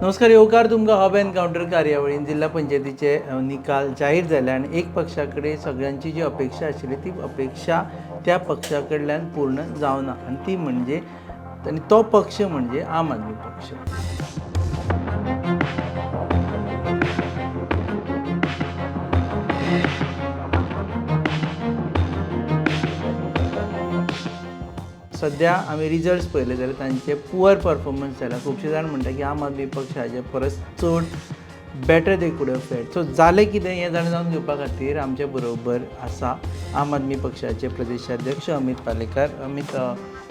नमस्कार. येवकार तुमकां हब एनकाउंटर कार्यावळीन जिल्हा पंचायतीचे निकाल जाहीर जाले आनी एक पक्षाकडे सगळ्यांची जी अपेक्षा आशिल्ली ती अपेक्षा त्या पक्षा कडल्यान पूर्ण जावना आनी ती म्हणजे आनी तो पक्ष म्हणजे आम आदमी पक्ष. सध्या आमी रिजल्ट्स पळयले जाल्यार तांचे पुअर परफॉर्मन्स जाला. खुबशे जाण म्हणटा की आम आदमी पक्ष हाजे परस चड बेटर दे कुड हॅव फेड. सो जालें कितें हें जाणून घेवपा खातीर आमचे बरोबर आसा आम आदमी पक्षाचे प्रदेशाध्यक्ष Amit Palekar. Amit,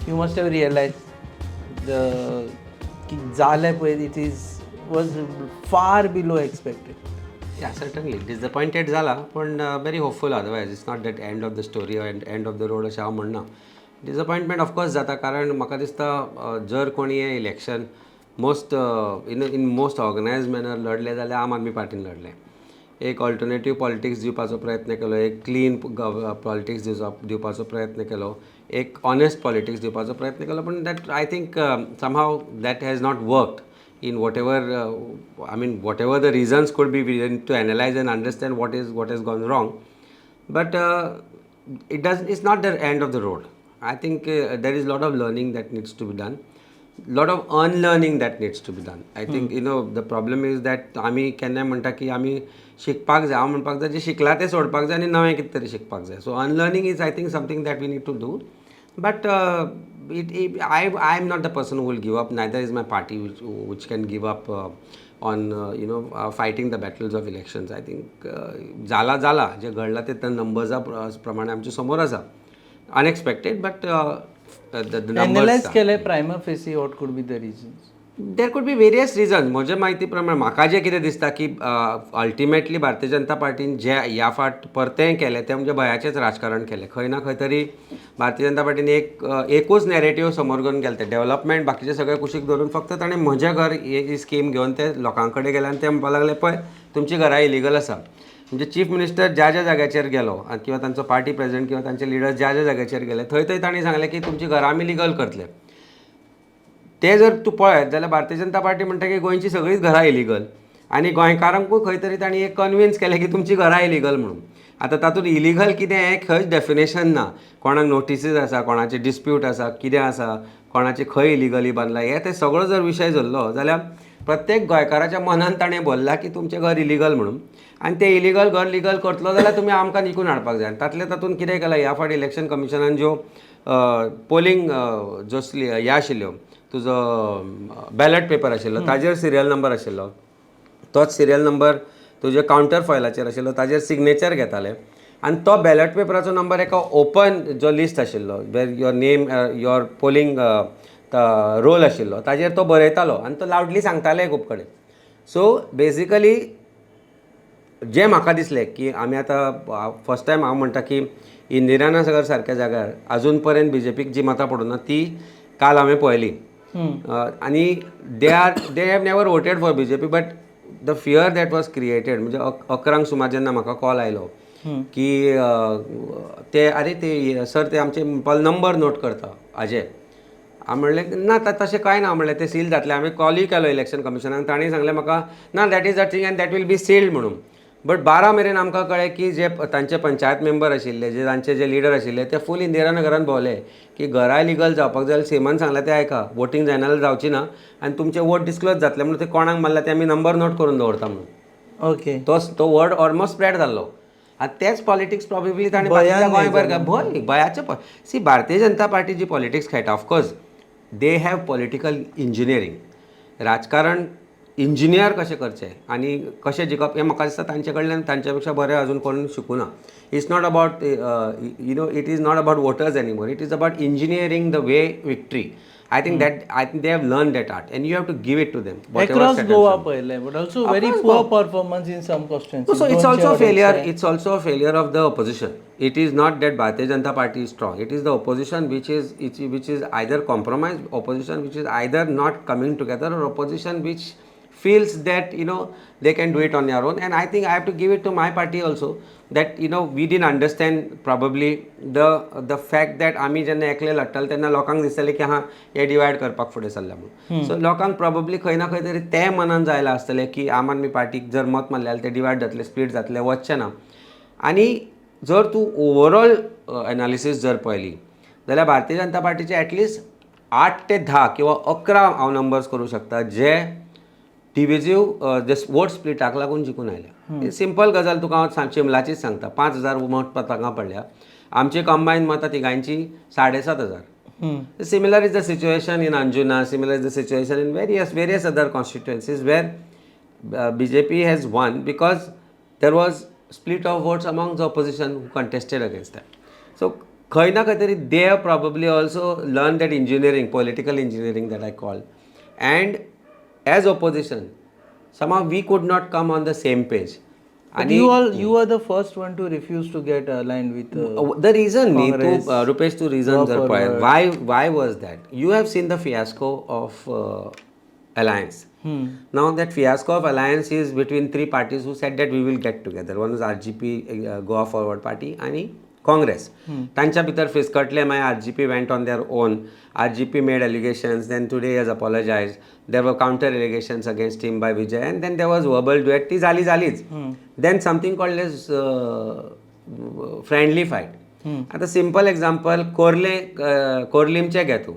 you must have realise की जालें पळय it was far below expected. Yeah, certainly. Disappointed झाला पण very hopeful otherwise. It's not that end of the story or end of the road अशें हांव म्हणना. डिसअपॉयंटमेंट ऑफकोर्स जाता कारण म्हाका दिसता जर कोणी हें election in most organised manner लढलें जाल्यार आम आदमी पार्टीन लढलें. एक ऑल्टरनेटीव पॉलिटिक्स दिवपाचो प्रयत्न केलो, एक क्लीन पॉलिटिक्स दिवपाचो प्रयत्न केलो, एक ऑनेस्ट पॉलिटिक्स दिवपाचो प्रयत्न केलो, पण that I think somehow that has not worked in whatever the reasons could be. We need to analyze and understand what has gone wrong, but it's not the end of the road. I think there is a lot of learning that needs to be done, lot of unlearning that needs to be done. I think the problem is that आमी केन्ना म्हणटा की आमी शिकपाक जाय, हांव म्हणपाक जाय जे शिकला ते सोडपाक जाय आनी नवें कितें तरी शिकपाक जाय. So unlearning is I think something that we need to do. But I am not the person who will give up. Neither is my party, which can give up on fighting the battles of elections. I think जाला जे घडला ते नंबर्सा प्रमाणे आमच्या समोर आसा. Unexpected, but the numbers. Analyse केले प्रायमा facie what could be the reasons. There could be various reasons. म्हज्या म्हायती प्रमाणे म्हाका जें कितें दिसता की अल्टिमेटली भारतीय जनता पार्टीन जे ह्या फावट परतें केलें तें म्हणजे भयाचेंच राजकारण केलें. खंय ना खंय तरी भारतीय जनता पार्टीन एकूच नॅरेटिव्ह समोर घेवन गेलें तें डेव्हलपमेंट बाकीचे सगळे कुशीक धरून फक्त ताणें म्हजें घर ही स्कीम घेवन ते लोकां कडेन गेले आनी ते म्हणपाक लागले पळय तुमची घरां इलिगल आसा. म्हणजे चीफ मिनिस्टर ज्या जाग्याचेर गेलो किंवा तांचो पार्टी प्रेजिडेंट किंवा तांचे लिडर्स ज्या जाग्याचेर गेले थंय तांणी सांगलें की तुमची घरां आमी लिगल करतले. ते जर तूं पळयत जाल्यार भारतीय जनता पार्टी म्हणटा की गोंयची सगळीच घरां इलिगल आनी गोंयकारांकूय खंय तरी तांणी एक कन्विन्स केलें की तुमची घरां इलिगल म्हणून. आतां तातूंत इलिगल कितें हें खंयच डेफिनेशन ना. कोणाक नोटिसीस आसा, कोणाचे डिस्प्यूट आसा, कितें आसा, कोणाचे खंय इलिगली बांदला, हे ते सगळो जर विशय धरलो जाल्यार प्रत्येक गोंयकाराच्या मनांत ताणें बोल्ला की तुमचें घर इलिगल म्हणून. आनी ते इलिगल घर लिगल करतलो जाल्यार तुमी आमकां निकून हाडपाक जाय. तातूंत कितें केलां ह्या फावटी इलेक्शन कमिशनान ज्यो पोलिंग ज्यो हे आशिल्ल्यो तुजो बॅलट पेपर आशिल्लो ताजेर सिरियल नंबर आशिल्लो, तोच सिरियल नंबर तुजे कावंटर फायलाचेर आशिल्लो ताजेर सिग्नेचर घेताले आनी तो बॅलट पेपराचो नंबर एका ओपन जो लिस्ट आशिल्लो वेर your name your polling roll आशिल्लो ताजेर तो बरयतालो आनी तो लावडली सांगताले खूब कडेन. सो बेजिकली जें म्हाका दिसलें की आमी आतां फर्स्ट टायम हांव म्हणटा की इंदिरानगर सारक्या जाग्यार आजून पर्यंत BJPक जी मतां पडूना ती काल हांवें पळयली. आणि they have never voted for BJP, but the fear that was created म्हणजे 11 सुमार जेन्ना म्हाका कॉल आयलो की ते आरे ते सर ते आमचे नंबर नोट करता हाजे. हांव म्हणलें ना तशें कांय ना. म्हणलें ते सील जातलें. हांवें कॉलूय केलो इलेक्शन कमिशनाक, तांणी सांगलें म्हाका ना that is a thing and that will be sealed म्हणून. बट 12 मेरेन आमकां कळ्ळें की जे तांचे पंचायत मेंबर आशिल्ले जे तांचे जे लिडर आशिल्ले ते फूल इंदिरानगरान भोंवले की घरां लिगल जावपाक जाय सेमान सांगलां तें आयका, वोटींग जायना जाल्यार जावची ना आनी तुमचे वोट डिस्क्लोज जातले म्हणून ते कोणाक मारला ते आमी नंबर नोट करून दवरता म्हणून. ओके. तो वर्ड ऑलमोस्ट स्प्रेड जाल्लो आनी तेच पॉलिटिक्स प्रॉबेबली ताणें गोंयभर भयाचें सी भारतीय जनता पार्टी जी पॉलिटिक्स खेळटा of course they have political engineering. राजकारण इंजिनियर कशें करचें आनी कशें जिखप हें म्हाका दिसता तांचे कडल्यान तांचे पेक्षा बरें अजून कोण शिकुना. It's not about it is not about voters anymore. It is about engineering the way victory. I think they have learned that art and you have to give it to them. Across Goa पळयलें, but also very poor performance in some constituencies. So it's also a failure. It's also a failure of the opposition. It is not that Bharatiya Janata Party is strong. It is the opposition which is either compromised, opposition which is either not coming together, or opposition which feels that they can do it on their own. And I think I have to give it to my party also that we didn't understand probably the fact that आमी जेन्ना एकले लढटाले तेन्ना लोकांक दिसतालें की हे divide करपाक फुडें सरला म्हणून. सो लोकांक probably खंय ना खंय तरी तें मनान जायला आसतलें की आम आदमी पार्टीक जर मत मारलें ते डिवायड जातले, स्प्लीट जातले, वचचें ना. आनी जर तूं ओवरऑल एनालिसीस जर पळयली जाल्यार भारतीय जनता पार्टीचे एटलिस्ट 8 ते 10 किंवा 11 हांव नंबर्स करूं शकता जे डिविजीव जे वोट स्प्लिटाक लागून जिखून आयल्या. सिंपल गजाल तुका हांव चिंबलाचीच सांगता. 5000 मत तांकां पडल्या. आमची कंबायन मतां तिगांयची 7500. Similar is the situation in Anjuna, similar is the situation in various other constituencies where BJP has won because there was split of votes among the opposition who contested against them. So खंय ना खंय तरी they have probably also learned that engineering, political engineering that I call. And as opposition, somehow we could not come on the same page. But you are the first one to refuse to get aligned with the reason, Congress, Rupesh, to reasons are why was that? You have seen the fiasco of alliance. Now that fiasco of alliance is between three parties who said that we will get together. One is RGP, Goa Forward Party, and Congress. तांच्या भितर फिसकटले. मागीर RGP went on their own. RGP made allegations, then today has apologized. There were counter allegations against him by Vijay, and then there was verbal duet. ती जालीच. Then something called as friendly fight. आता simple example कोर्लीमचें घे तूं.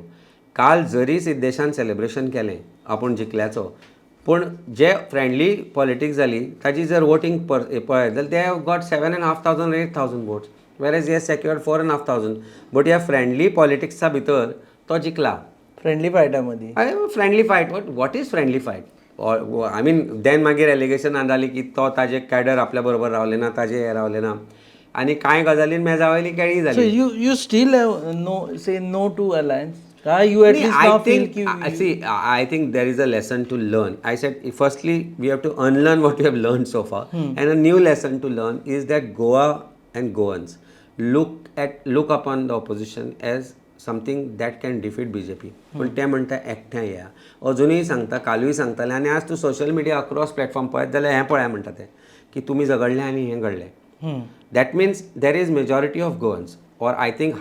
काल जरी सिद्धेशान celebration केलें आपूण जिखल्याचो, पूण जे फ्रेंडली पॉलिटिक्स जाली ताची जर वोटींग पळयत जाल्यार they have got 7,500 or 8,000 votes. Whereas he has secured 4,500. But ह्या फ्रेंडली पॉलिटिक्सा भितर तो जिखला. फ्रेंडली फायटामध्ये. Friendly fight. What is friendly fight? I mean then मागीर एलिगेशन जाली की तो ताजे कॅडर आपल्या बरोबर रावले ना, ताजे हे रावले ना, आनी कांय गजालीन मेजावयली केळी So जाली. you still have say no to alliance. You at least now feel I think there is a lesson to learn. I said, firstly, we have to unlearn what we have learned so far. And a new lesson to learn is that Goa and Goans look upon the opposition as something that can defeat BJP. पण ते म्हणटा एकठांय या. अजुनूय सांगता, कालूय सांगताले, आनी आज तूं सोशल मिडिया अक्रॉस प्लॅटफॉर्म पळयत जाल्यार हें पळया म्हणटा ते की तुमी झगडलें आनी हें घडलें. That means there is majority of Goans, or I think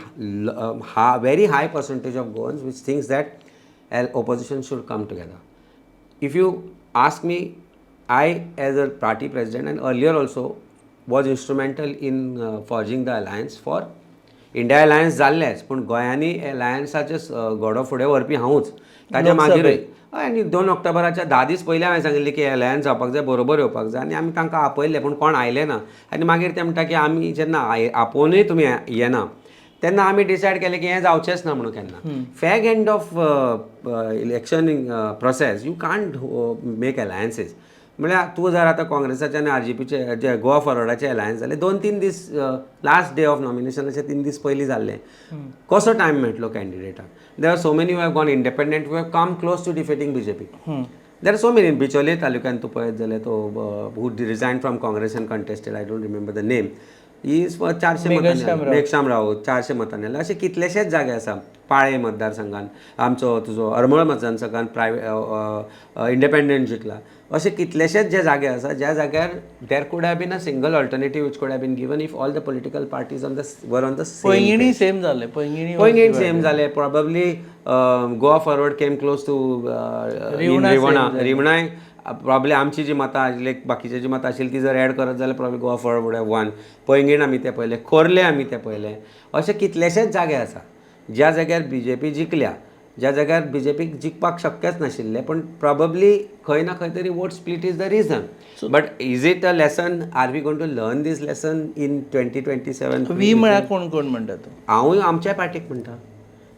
very high percentage of Goans which thinks that opposition should come together. If you ask me, I as a party president and earlier also was instrumental in forging the alliance for India alliance जाल्लेच, पूण गोंयांनी allianceचे घोडो फुडें व्हरपी हांवूच. ताच्या मागीरूय आनी 2 ऑक्टोबराच्या 10 दीस पयलीं हांवें सांगिल्लें की alliance जावपाक जाय, बरोबर येवपाक जाय, आनी आमी तांकां आपयलें, पूण कोण आयले ना. आनी मागीर ते म्हणटा की आमी जेन्ना आपोवनूय तुमी येना तेन्ना आमी डिसायड केलें की हें जावचेंच ना म्हणून केन्ना. Fag end of election process you can't make alliances. म्हळ्यार तूं जर आतां काँग्रेसाचे आनी RGPचे जे गोवा फॉरवर्डाचे अलायन्स जाले 2-3 दीस लास्ट डे ऑफ नॉमिनेशनाचे 3 दीस पयलीं जाल्ले. कसो टायम मेळटलो कॅन्डिडेटाक? There are so many who have gone independent, who have come close to defeating BJP. There are so many. Bicholim तालुक्यान तूं पळयत जाल्यार तो who resign from Congress and contested, I don't remember the name, is 400 मतांनी, मेघश्याम राऊत 400 मतांनी आयला. अशे कितलेशेच जागे आसा. पाळे मतदारसंघान आमचो तुजो अर्मळ मतदारसंघान प्रायवेट इंडिपेंडंट जिखला. अशे कितलेशेच जे जागे आसा ज्या जाग्यार there could have been a single alternative which could have been given if all the political parties were on the same. Poinguinim same जाले. पैंगीण सेम जाले. Probably Goa Forward came close to रिवणाय. प्रॉब्ली आमची जी मतां आशिल्ली, बाकीची जी मतां आशिल्ली ती जर एड करत जाल्यार probably Goa forward have one. Poinguinim आमी ते पळयलें, खोर्ले आमी ते पळयलें. अशे कितलेशेच जागे आसा ज्या जाग्यार BJP जिखल्या, ज्या जाग्यार BJP जिखपाक शक्यच नाशिल्लें, पण प्रॉबेबली खंय ना खंय तरी vote split is the reason. But is it a lesson? Are we going to learn this lesson in 2027? We म्हळ्यार कोण कोण म्हणटा तो? हांवूय आमच्या पार्टीक म्हणटा,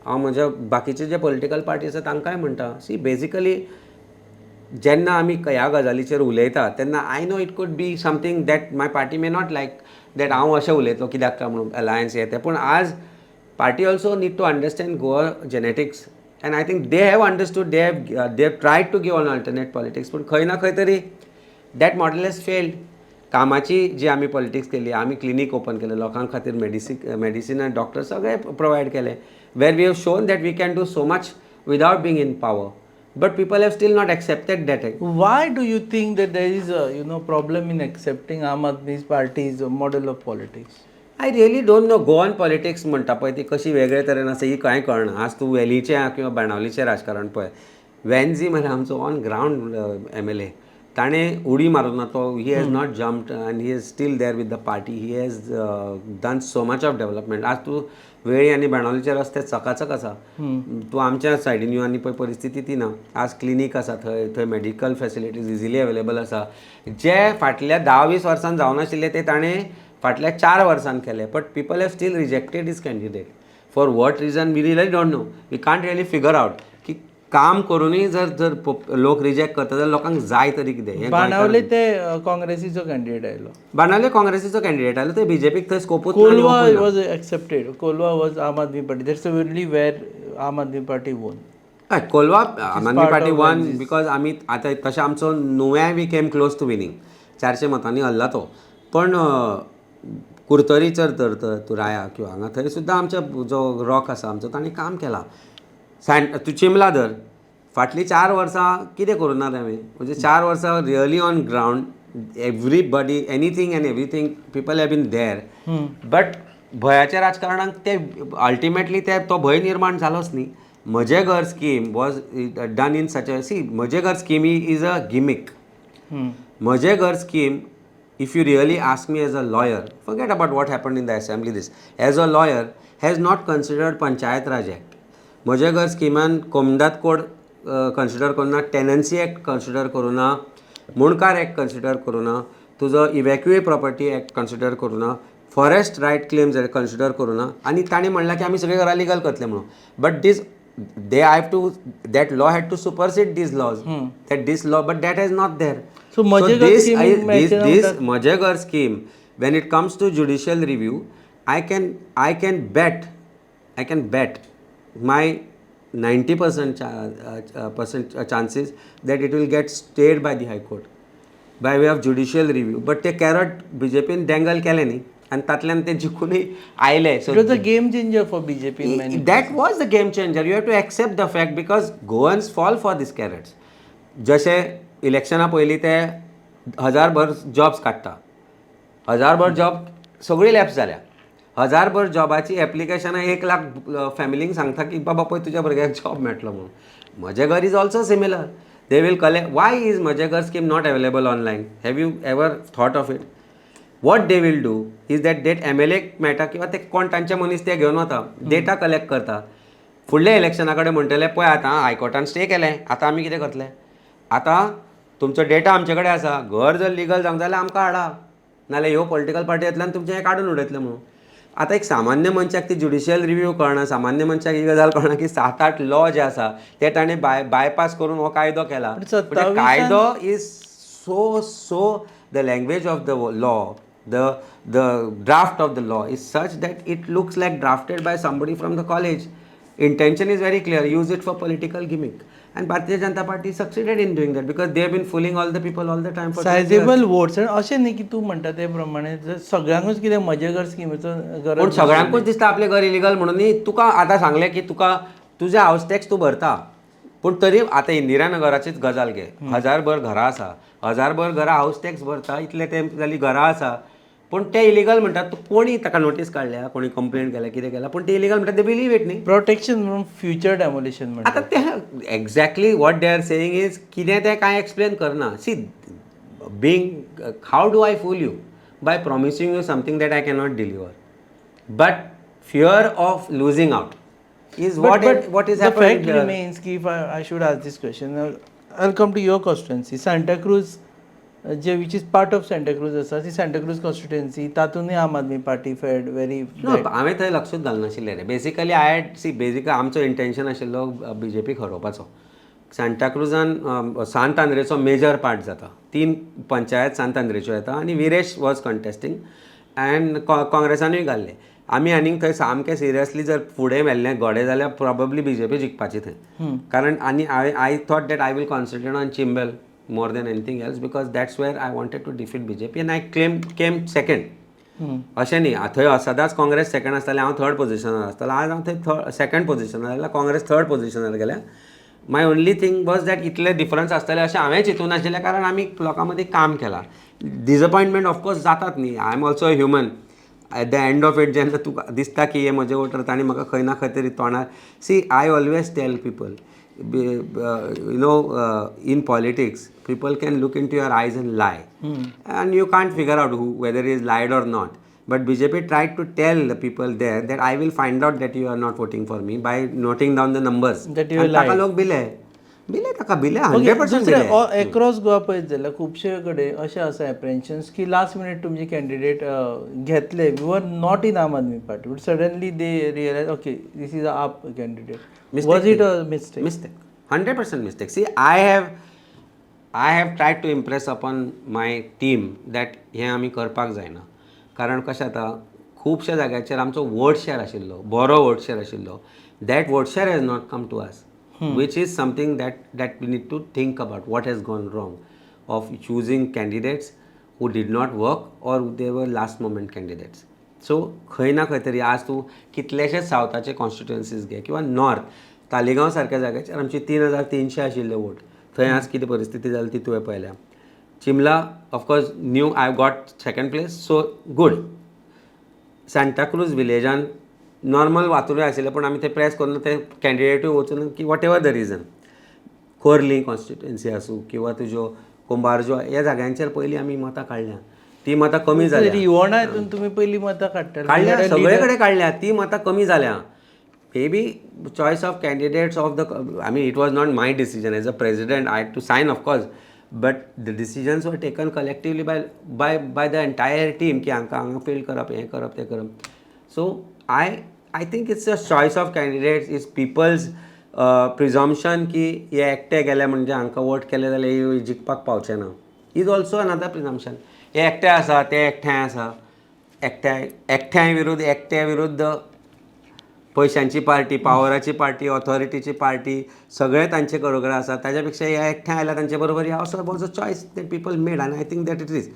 हांव म्हज्या बाकीचे जे पॉलिटिकल पार्टी आसा तांकांय म्हणटा. सी बेजिकली जेन्ना आमी ह्या गजालीचेर उलयता तेन्ना I know it could be something that my party may not like that हांव अशें उलयतलो कित्याक काय म्हणून अलायन्स हे ते. पूण आज party also need to understand Goa genetics, and I think they have understood, they have tried to give an alternate politics, but खंय ना खंय तरी that model has failed. कामाची जी आमी पॉलिटिक्स केली, आमी क्लिनीक ओपन केले, लोकां खातीर मेडिसीन आनी डॉक्टर सगळे प्रोवायड केले, where we have shown that we can do so much without being in power. But people have still not accepted that. Why do you think that there is a problem in accepting Aam Aadmi Party's model of politics? I really don't no. Goan politics म्हणटा पळय ती कशी वेगळे तरेन आसा ही कांय कळना. आज तूं वेलीचें किंवा बाणावलीचें राजकारण पळय. वेन्झी म्हळ्यार आमचो ऑन ग्रावंड MLA, ताणें उडी मारून ना तो. He has not jumped and he is steel there with the party. He has done so much of development. आज तूं वेळी आनी बाणावलीचे रस्ते चकाचक आसा. तूं आमच्या सायडीन यो आनी पळय परिस्थिती ती ना. आज क्लिनीक आसा थंय मेडिकल फॅसिलिटीज इजिली अवेलेबल आसा. जे फाटल्या 10-20 वर्सां जावनाशिल्ले ते ताणें फाटल्या 4 वर्सांत केले. But people have still rejected his candidate. For what reason we really don't know. We can't really figure out की काम करूनय जर लोक रिजेक्ट करता जाल्यार लोकांक जाय तरी कितें. बाणावले ते काँग्रेसीचो कॅन्डिडेट आयलो. बाणावले काँग्रेसीचो कॅन्डिडेट आयलो. ते बीजेपीक थंय स्कोपूच Kolwa was accepted. Kolwa was Aam Aadmi Party. That's only where Aam Aadmi Party won. Colva Aam Aadmi party of won because आमी आतां तशें आमचो नुव्या we came close to winning. 400 मतांनी हल्ला तो. पण कुर्तोरीचर तर तूं राया किंवा हांगा थंय सुद्दां आमच्या जो रॉक आसा आमचो ताणें काम केलां. तूं चिमला धर. फाटलीं 4 वर्सां कितें करूं ना तें. म्हणजे 4 वर्सां really on ground. Everybody anything and everything people have been there. But भयाच्या राजकारणाक ते अल्टिमेटली तो भंय निर्माण जालोच न्ही. Mhaje Ghar scheme was done in such a sea. Mhaje Ghar scheme is a gimmick. Mhaje Ghar scheme, if you really ask me as a lawyer, forget about what happened in the assembly, this as a lawyer has not considered Panchayat Raj Act. Mhaje Ghar स्किमान कोमदात code consider करूना, tenancy act consider करूना, Mundkar act consider करूना, तुजो evacuee property act consider करूना, forest right claims consider करूना. आनी ताणी म्हणलां की आमी सगळे घरां लिगल करतले म्हणून. But this they have to, that law had to supersede these laws. That this law, but that is not there. So this Majegar scheme, when it comes to judicial review, I can bet my 90% chances that it will get stayed by the High Court by way of judicial review. But ते carrot BJP dangle केले न्ही आणि तातल्यान ते जिखूनय आयले. It was a game changer for BJP in many That was the game changer. You have to accept the fact because Goans fall for these carrots. जशे इलेक्शना पयलीं ते 1000 jobs काडटा. 1000 जॉब सगळी लॅप्स जाल्या. 1000 जॉबाची एप्लिकेशनां 1 लाख फॅमिलींक सांगता की बाबा पळय तुज्या भुरग्याक जॉब मेळटलो म्हणून. Mhaje Ghar is also similar. They will collect. Why is Mhaje Ghar scheme not available online? Have you ever thought of it? What they will do is that date MLA मेळटा किंवा ते कोण तांचे मनीस ते घेवन वता, डेटा कलेक्ट करता. फुडल्या इलेक्शना कडेन म्हणटले पळय आतां हायकोर्टान स्टे केलें, आतां आमी कितें करतले? आतां तुमचो डेटा आमचे कडेन आसा. घर जर लिगल जावंक जाल्यार आमकां हाडा, नाल्यार ह्यो पॉलिटिकल पार्टी येतल्यान तुमचें हें काडून उडयतले म्हणून. आतां एक सामान्य मनशाक ती ज्युडिशियल रिव्यू कळना. सामान्य मनशाक ही गजाल कळना की 7-8 लॉ जे आसा ते ताणें बायपास करून हो कायदो केला. कायदो is so the language of the law, the draft of the law is such that it looks like drafted by somebody from the college. Intention is very clear. Use it for political gimmick. And Bharatiya Janata Party succeeded in doing that because they have been fooling all the people all the time for sizable votes. आणि अशें न्ही की तूं म्हणटा ते प्रमाणे सगळ्यांकूच कितें म्हजे घर स्किमीचो गरज. पण सगळ्यांकूच दिसता आपले घर इलिगल म्हणून. तुका आतां सांगलें की तुका तुजे हावस टॅक्स तूं भरता, पूण तरी आतां इंदिरानगराचीच गजाल घे. 1000 घरां आसा. 1000 घरां हावस टॅक्स भरता, इतले ते जाली घरां आसा. पूण ते इलिगल म्हणटात. कोणी ताका नोटीस काडल्या, कोणी कंप्लेंट केल्या, कितें केल्या, पूण ते इलिगल म्हणटात. ते बिलीव इट न्ही. प्रोटेक्शन फ्रॉम फ्युचर डेमोलिशन म्हणटा. आतां ते exactly what they are saying is कितें ते कांय एक्सप्लेन करना. See being how do I fool you by promising you something that I cannot deliver. But fear of losing out is what is happening. The fact remains कि if I should ask this question, I'll come to your constituency, Santa Cruz, which is part of Santa Cruz आसा. ती Santa Cruz constituency तातूंतय आम Aadmi party फेड very. हांवें थंय लक्षूच घालनाशिल्लें रे. Basically basically आमचो intention आशिल्लो BJP हरोवपाचो. Santa क्रुजान सांत आंद्रेचो मेजर पार्ट जाता. 3 पंचायत सांत आंद्रेच्यो येता आनी विरेश वॉज कंटेस्टींग एंड काँग्रेसानूय घाल्ले. आमी आनीक थंय सामकें सिरियसली जर फुडें व्हेल्लें घोडे जाल्यार प्रॉबेबली BJP जिखपाची थंय. कारण आनी I thought that I will concentrate on Chimbel more than anything else because that's where I wanted to defeat BJP and I came second. अशें न्ही थंय सदांच काँग्रेस सेकंड आसतालें, हांव थर्ड पोजिशनार आसतालो. आज हांव थंय सेकंड पोजिशनार जाल्यार काँग्रेस थर्ड पोजिशनार गेल्या. माय ओनली थिंग वॉज दॅट इतले डिफरन्स आसतले अशें हांवें चिंतून नाशिल्लें, कारण आमी लोकां मदीं काम केलां. डिसअपॉयंटमेंट ऑफकोर्स जातात न्ही, I am also a human. Eight the end of it जेन्ना तुका दिसता की हे म्हजे वोटर तांणी म्हाका खंय ना खंय तरी तोंडार see I always tell people in politics people can look into your eyes and lie, and you can't figure out whether he is lied or not. But BJP tried to tell the people there that I will find out that you are not voting for me by noting down the numbers. That you and lied. ताका लोक भिले ताका भिले 100% भिले. Across Goa पळयत जाल्यार खुबशे कडेन अशें आसा एप्रेन्शन्स की लास्ट मिनीट तुमचे कॅन्डिडेट घेतले, we were not in Aam Aadmi party, but suddenly they realise okay this is AAP candidate. Was it a mistake? Mistake. 100% mistake. See, I have tried to impress upon my team that हें आमी करपाक जायना. कारण कशें जाता खुबश्या जाग्याचेर आमचो वोट शेअर आशिल्लो, बरो वोट शेअर आशिल्लो. That vote share has not come to us, which is something that we need to think about what has gone wrong of choosing candidates who did not work or they were last moment candidates. So खंय ना खंय तरी आज तूं कितलेशेच सावथाचे constituencies घे किंवा north Taleigao सारक्या जाग्याचेर आमची 3,300 आशिल्ले वोट, थंय आज कितें परिस्थिती जाली ती तुवें पळयल्या. चिमला of course new I got second place, so good. Santa Cruz विलेजान नॉर्मल वातुरूय आशिल्लें पूण आमी ते प्रेस करून ते कॅन्डिडेटूय वचून की whatever the reason, Khorlim constituency आसूं किंवा तुज्यो कुंबारजो ह्या जाग्यांचेर पयलीं आमी मतां काडल्या, ती मतां कमी जाल्या. रिवोणा हितून तुमी पयलीं मतां काडटाले, काडल्या सगळे कडेन काडल्या, ती मतां कमी जाल्या. May be choice of candidates of the I mean it was not my decision as a president, I had to sign of course, but the decisions were taken collectively by the entire team की हांगा feel करप, हें करप, तें करप. So I think it's a choice of candidates, it's people's presumption की हे एकटे गेले म्हणजे हांकां वोट केले जाल्यार हे जिखपाक पावचे ना, इज ऑल्सो अनदर प्रिझम्पशन. हे एकटे आसा ते एकठांय आसा, एकट्या विरुद्ध पयशांची पार्टी, पावराची पार्टी, ऑथॉरिटीची पार्टी, सगळे तांचे बरोबर आसा. ताच्या पेक्षा हे एकठांय आयल्या तांचे बरोबर ह्या असो was a choice that people made, आनी I think that it is.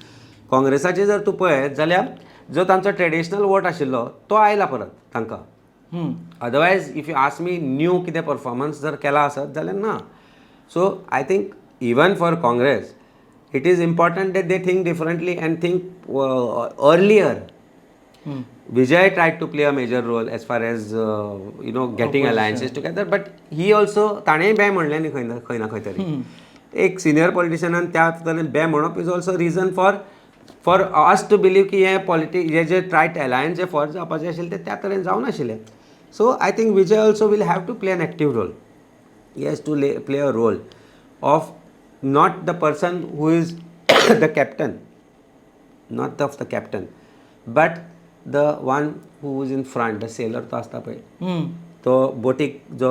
काँग्रेसाचे जर तूं पळयत जाल्यार जो तांचो ट्रेडिशनल वोट आशिल्लो तो आयला परत तांकां. Otherwise if you ask me new कितें परफॉर्मन्स जर केला आसत जाल्यार ना. So I think even for Congress it is important that they think differently and think earlier. Vijay tried to play a major role as far as getting alliances together, but he also ताणेंय बे म्हणलें न्ही खंय ना खंय तरी. एक senior पॉलिटिशियनान त्या तरेन बे म्हणप is also reason for us to believe की हे जे ट्रायड अलायन्स जे फॉर जावपाचें आशिल्लें ते त्या तरेन जावं नाशिल्लें. So I think Vijay also will have to play an active role. He has to play a role of not the person who is the captain, not of the captain, but the one who is in front, the sailor तो आसता पळय, तो बोटीक जो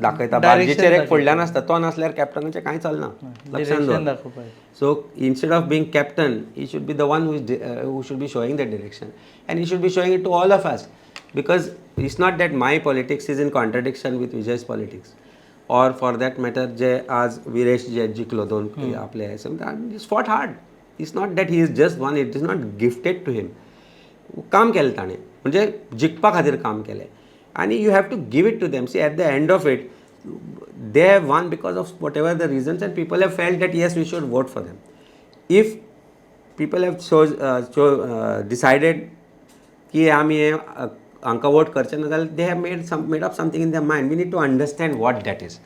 दाखयता, बार्जीचेर एक फुडल्यान आसता, तो नासल्यार कॅप्टनाचें कांय चलना, लक्षांत दवर. So instead of being captain he should be the one who should be showing the direction, and he should be showing it to all of us, because it's not that my politics is in contradiction with Vijay's politics. और for that matter जे आज विरेश जे जिखलो 2 आपले is fought hard. It's not that he is just one, it is not gifted to him. काम केलें ताणें, म्हणजे जिखपा खातीर काम केलें, आनी you have to give it to them. See at the end of it they have won because of whatever the reasons, and people have felt that yes we should vote for them. If people have decided की आमी हे हांकां vote करचें ना जाल्यार they have made up something in their mind. We need to understand what that is.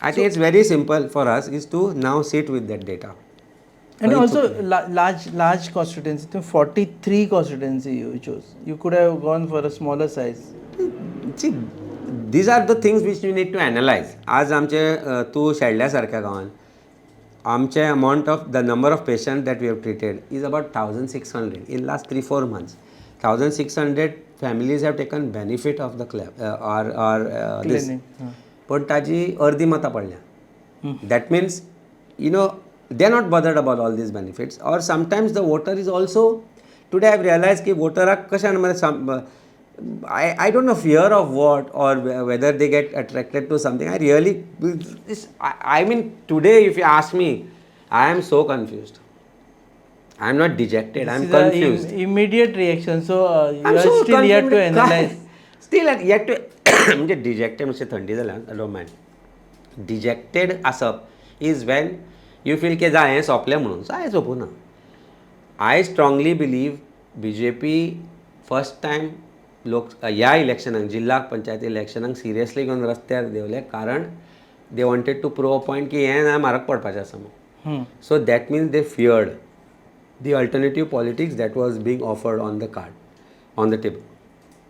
I think it's very simple for us is to now sit with that data. And also large constituency, 43 constituency you chose. You could have gone for a smaller size. See, these are the things which you need to analyze. आज आमचे तूं शेळड्या सारक्या गांवान आमचे amount of the number of patient that we have treated is about 1,600 in last 3-4 months. 1,600 families have taken benefit of the this. पण ताजी अर्दी मतां पडल्या. That means they're not bothered about all these benefits. Or sometimes the voter is also, today I've realized कि voterak कशान मरे I don't know fear of what or whether they get attracted to something. I really I mean today if you ask me, I am so confused. I am not dejected. I am confused. Immediate reaction. So you I'm are so still yet to analyze. Still yet to म्हणजे dejected म्हणजे थंडी जाल्या, I don't mind. Dejected आसप is when you feel की जाय हें सोंपलें म्हणून. सो हांवें सोंपूना. I strongly believe BJP first time ह्या इलेक्शनाक जिल्हा पंचायती इलेक्शनाक सिरियसली घेवन रस्त्यार देवले कारण they wanted to prove a point की हें ना म्हारग पडपाचें आसा म्हणून. So that means they feared the alternative politics that was being offered on the card, on the table.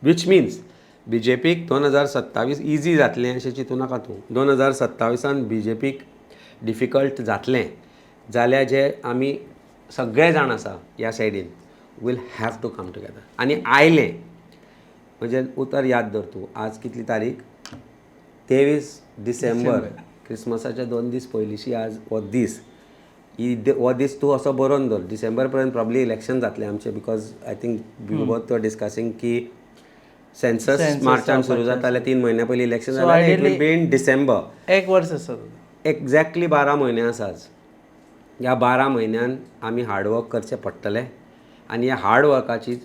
Which means BJPक 2027 easy जातलें अशें चिंतू नाका तूं. 2027 BJPक डिफिकल्ट जातलें जाल्यार जे आमी सगळे जाण आसा ह्या सायडीन will have to come together. आनी आयलें म्हणजे उतर याद धर तूं. आज कितली तारीख? 23 डिसेंबर. क्रिसमसाच्या 2 दीस पयलींशी आज हो दीस. हो दीस तूं असो बरोवन दवर. डिसेंबर पर्यंत प्रॉब्ली इलेक्शन जातलें आमचें because I think we both were discussing की सेन्सस मार्चान सुरू जाता जाल्यार 3 म्हयन्या पयलीं इलेक्शन जाल्यार it will be in December. 1 वर्स आसा. एक्झॅक्टली 12 म्हयने आसा आज. ह्या 12 म्हयन्यान आमी हार्डवर्क करचें पडटलें आनी ह्या हार्डवर्काची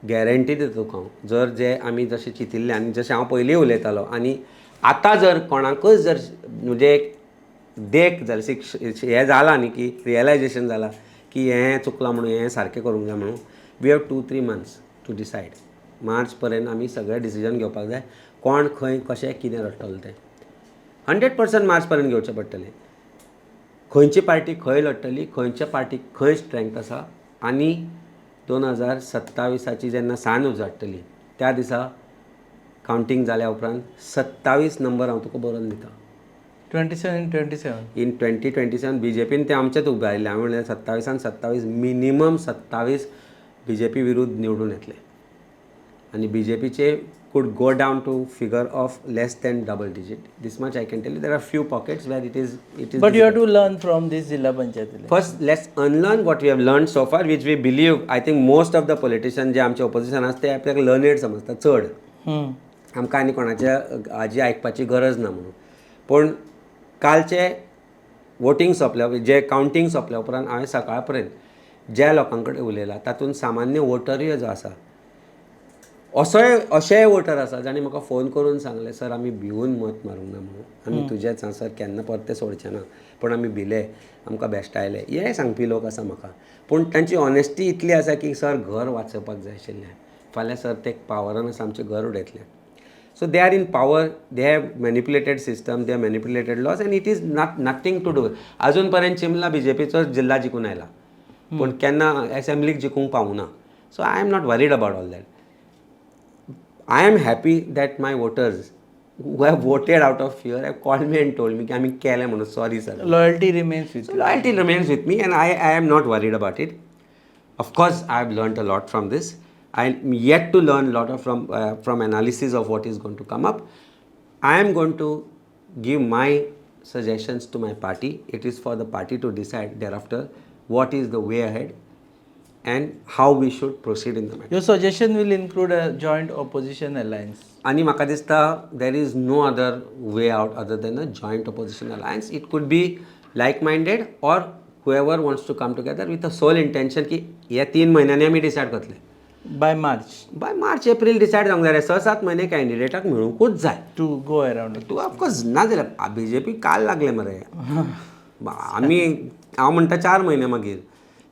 गॅरंटी दिता तुका हांव. जर जे आमी जशें चिंतिल्लें आनी जशें हांव पयलीं उलयतालो आनी आतां जर कोणाकूच जर म्हणजे एक देख जालें हें जालां न्ही की रियलायजेशन जालां की हें चुकलां म्हणून हें सारकें करूंक जाय म्हणून we have 2-3 months to decide. March पर्यंत आमी सगळें डिसिजन घेवपाक जाय कोण खंय कशें कितें लडटलें तें 100% मार्च पर्यंत घेवचें पडटलें. खंयची पार्टी खंय लडटली, खंयच्या पार्टीक खंय स्ट्रेंथ आसा आनी 2027 जेन्ना सान उजवाडटली त्या दिसा कावंटींग जाल्या उपरांत 27 नंबर हांव तुका बरोवन दिता. 27 इन 2027 BJPन ते आमचेच उबे आयिल्ले. हांवें म्हणलें 27 मिनिमम 27 BJP विरुद्ध निवडून येतले आनी BJPचे could go down to figure of less than double digit. This much I can tell you. There are few pockets where it is. But you have to learn from this Jilla Panchayat election. First, let's unlearn what we have learned so far, which we believe. I think most of the politicians जे आमचे opposition आसता ते आपल्याक learned समजता चड. आमकां आनी कोणाच्या हाजी आयकपाची गरज ना म्हणून. पूण कालचे वोटींग सोंपल्या जे कावंटींग सोंपल्या उपरांत हांवें सकाळ पर्यंत ज्या लोकां कडेन उलयलां तातूंत सामान्य वोटरूय जो आसा अशेय वोटर आसा जाणी म्हाका फोन करून सांगले सर आमी भिवून मत मारूंक ना म्हणून आमी तुजेच सर केन्ना परते सोडचे ना पूण आमी भिले आमकां बेश्टायले हे सांगपी लोक आसा म्हाका. पूण तांची ऑनेस्टी इतली आसा की सर घर वाचोवपाक जाय आशिल्लें फाल्यां सर ते पावरान आसा आमचें घर उडयतलें. So they are in power, they have manipulated system, they have manipulated laws and it is nothing to do. अजून पर्यंत चिमला BJPचो जिल्ला जिखून आयला पूण केन्ना असेंब्लीक जिखूंक पावूना. So I am not worried about all that. I am happy that my voters who have voted out of fear have called me and told me की आमी केलें म्हणून sorry sir. Loyalty remains with you. Loyalty remains with me and I am not worried about it. Of course I have learnt a lot from this. I'm yet to learn a lot from analysis of what is going to come up. I am going to give my suggestions to my party. It is for the party to decide thereafter what is the way ahead and how we should proceed in the matter. Your suggestion will include a joint opposition alliance. Ani म्हाका दिसता there is no other way out other than a joint opposition alliance. It could be like-minded or whoever wants to come together with the sole intention की ह्या 3 म्हयन्यांनी आमी decide करतले. By March. By March April decide जावंक जाय. 6-7 म्हयने कॅन्डिडेटाक मेळूंकूच जाय. To go around it. तूं ऑफकोर्स ना जाल्यार BJP काल लागले मरे आमी हांव म्हणटा 4 म्हयने मागीर.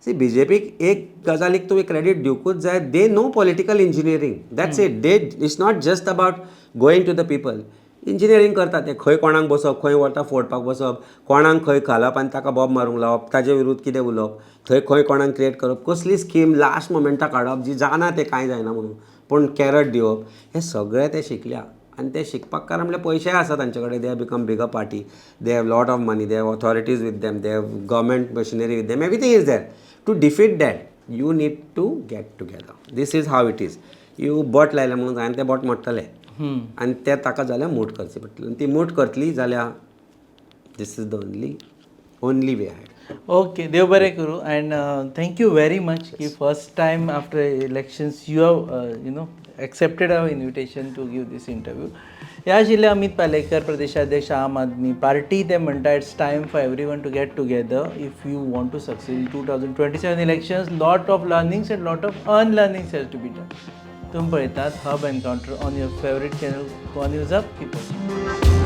सी BJPक एक गजालीक तुवें क्रेडीट दिवंकूच जाय. They know political engineering. That's it. They it's not just about going to the people. Engineering करता ते खंय कोणाक बसप खंय वता फोडपाक बसप कोणाक खंय घालप आनी ताका बॉब मारूंक लावप ताजे विरुद्ध कितें उलोवप थंय खंय कोणाक क्रिएट करप कसली स्कीम लास्ट मोमेंटाक काडप जी जाना ते कांय जायना म्हणून पूण कॅरट दिवप हें सगळें ते शिकल्या आनी ते शिकपाक कारण म्हणल्यार पयशे आसा तांचे कडेन. They have become bigger party. They have lot of money. They have authorities with them. They have government machinery with them. Everything is there. To defeat that you need to get together. This is how it is. यू बोट लायलें म्हणून हांवें तें बोट मोडटलें आनी ते ताका जाल्यार मूठ करची पडटली आनी ती मूठ करतली जाल्यार this is the only way ahead. Okay, देव बरें करूं and thank you very much की first time after elections you have accepted our invitation to give this interview. ह्या आशिल्ले अमित पालेकर प्रदेशाध्यक्ष आम आदमी पार्टी. ते म्हणटा it's time for everyone to get together if you want to succeed in 2027 elections. Lot of learnings and lot of unlearnings has to be done. तुम्ही पळयतात Hub Encounter on your favourite channel Goa News Hub. Keep watching.